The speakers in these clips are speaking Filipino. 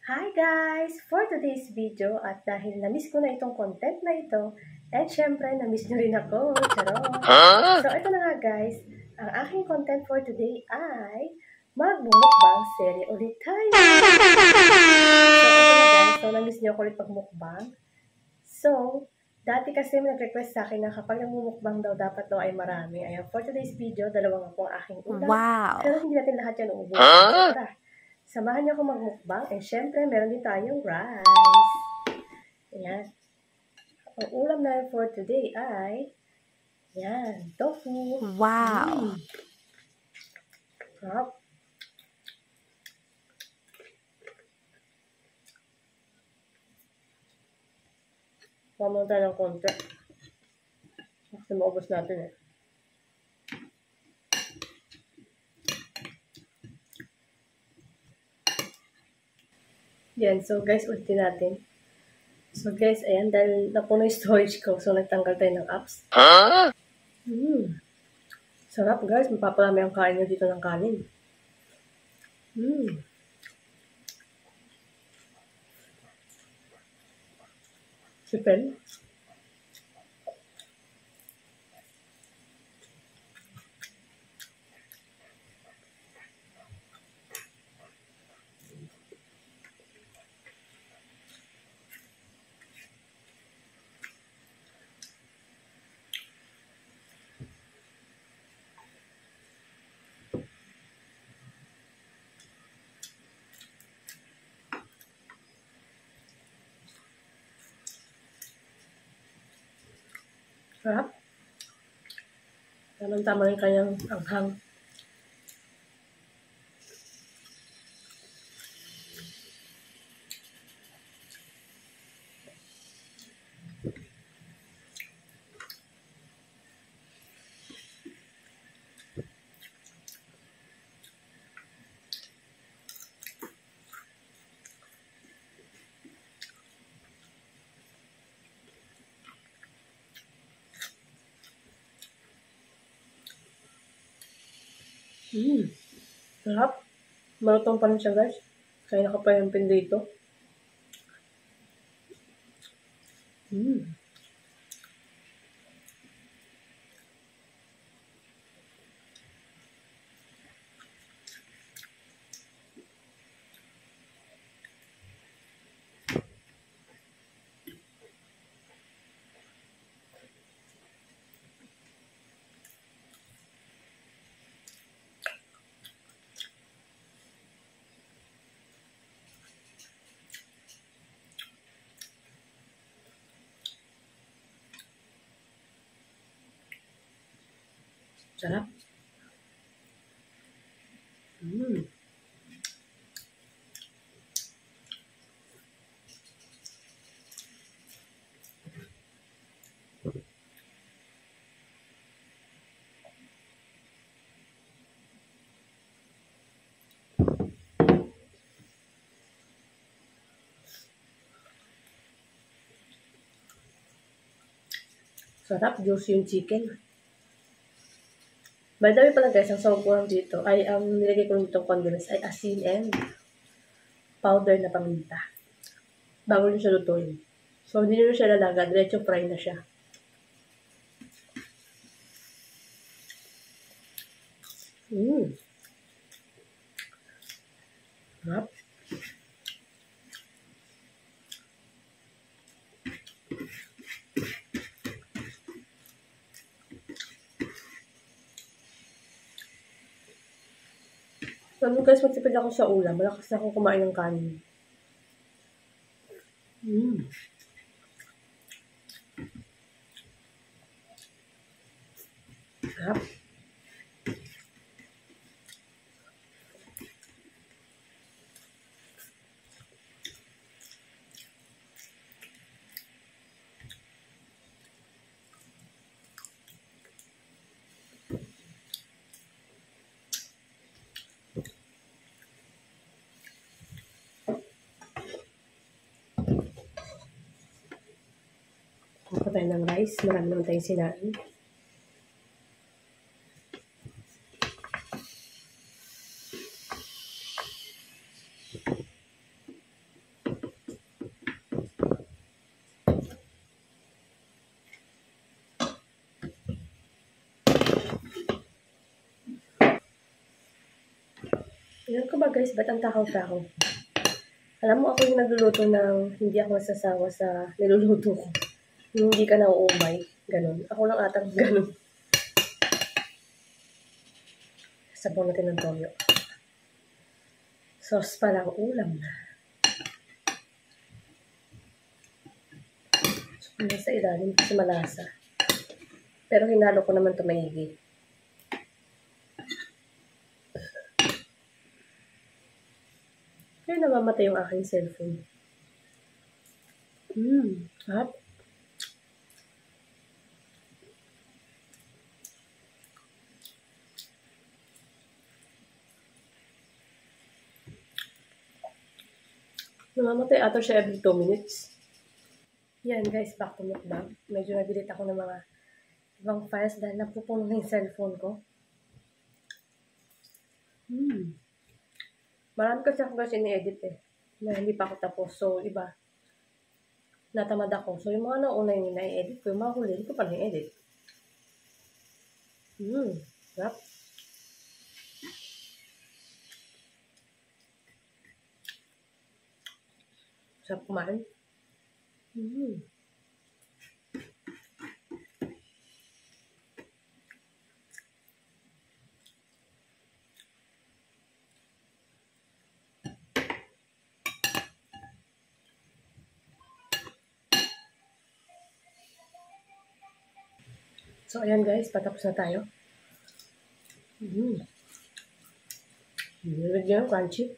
Hi guys! For today's video, at dahil na-miss ko na itong content na ito, and syempre, na-miss nyo rin ako, charot! So, ito na nga guys, ang aking content for today ay magbumukbang serye ulit tayo! So, ito na guys, so na-miss nyo ako ulit pagmukbang. So, dati kasi may nag-request sa akin na kapag namumukbang daw, dapat daw ay marami. Ayan, for today's video, dalawang po ang aking ulam. Wow! Pero hindi natin lahat yan uubusin. So, tara! Samahan niyo ako magmukbang. And syempre, meron din tayong rice. Ayan. Ang ulam na for today ay, ayan, tofu. Wow! Sarap. Pamang tayo ng konti. Kasi maubos natin eh. Yan, so guys, ulitin natin. So guys, ayan, dahil napuno yung storage ko, so nagtanggal tayo ng apps. Sarap guys, mapapalami ang kain nyo dito ng kanin. Chicken. Sarap. Tamang-tama rin kanyang anghang. Sarap. Malutong pa rin siya guys. Kaya nakapayampin dito. Sarap. Sarap, juicy yung chicken. By the way pala guys, ang sawag ko lang dito ay ang nilagay ko nitong condiments ay asin and powder na paminta. Bago nyo siya lutuin. So, hindi nyo siya lalaga. Diretso fry na siya. Sarap. So, guys, magtipid ako sa ulam. Malakas na akong kumain ng kanin. Sarap. Kuha tayo ng rice. Marami naman tayong sinain. Ayan ko ba guys, ba't ang takaw-takaw? Alam mo ako yung nagluluto ng hindi ako masasawa sa niluluto ko. Yung hindi ka na uumay. Ganun. Ako lang atang ganun. Sabaw natin ng toyo. Sauce pa lang ulam na. So, sa ilalim kasi malasa. Pero hinalo ko naman ito maigi. Kaya namamatay yung aking cellphone. Hap. Namamatay ata siya every 2 minutes. Yan guys, back to mukbang. Medyo nag-delete ako ng mga ibang files dahil napupuno na yung cellphone ko. Marami kasi ako guys ini-edit eh. Na hindi pa ako tapos. So, iba. Natamad ako. So, yung mga nauna yung na-edit ko, yung mga huli, hindi ko pa na-edit. Sarap. Sarap kumain. So, ayan guys, patapos na tayo. Nilagyan yung crunchy.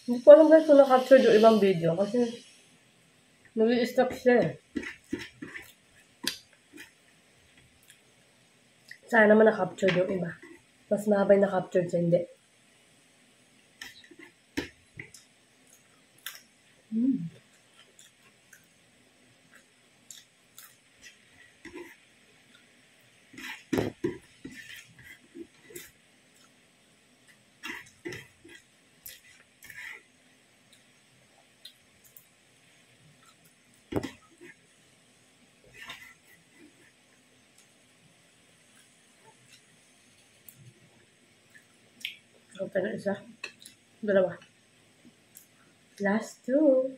Hindi ko alam guys kung na-capture yung ibang video kasi nag-i-stop siya eh. Sana naman na-capture yung iba. Mas mahaba yung na-capture sa hindi. Okay na isa. Dalawa. Last two.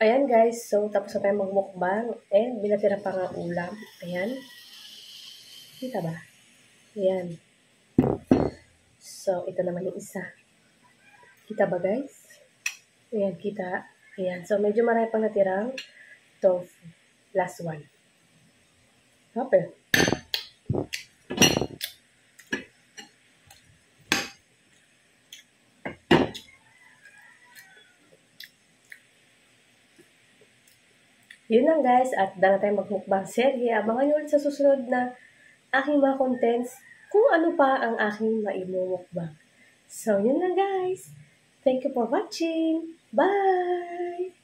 Ayan guys, so tapos na tayo magmukbang and binatira pa nga ulam. Ayan. Kita ba? Ayan. So, ito naman yung isa. Kita ba guys? Ayan, kita. Ayan. So, medyo marami pang natirang tofu. Last one. Okay. Yun lang guys, at dala tayo magmukbang serye. Abangan nyo ulit sa susunod na aking mga contents kung ano pa ang aking maimumukbang. So, yun lang guys. Thank you for watching. Bye!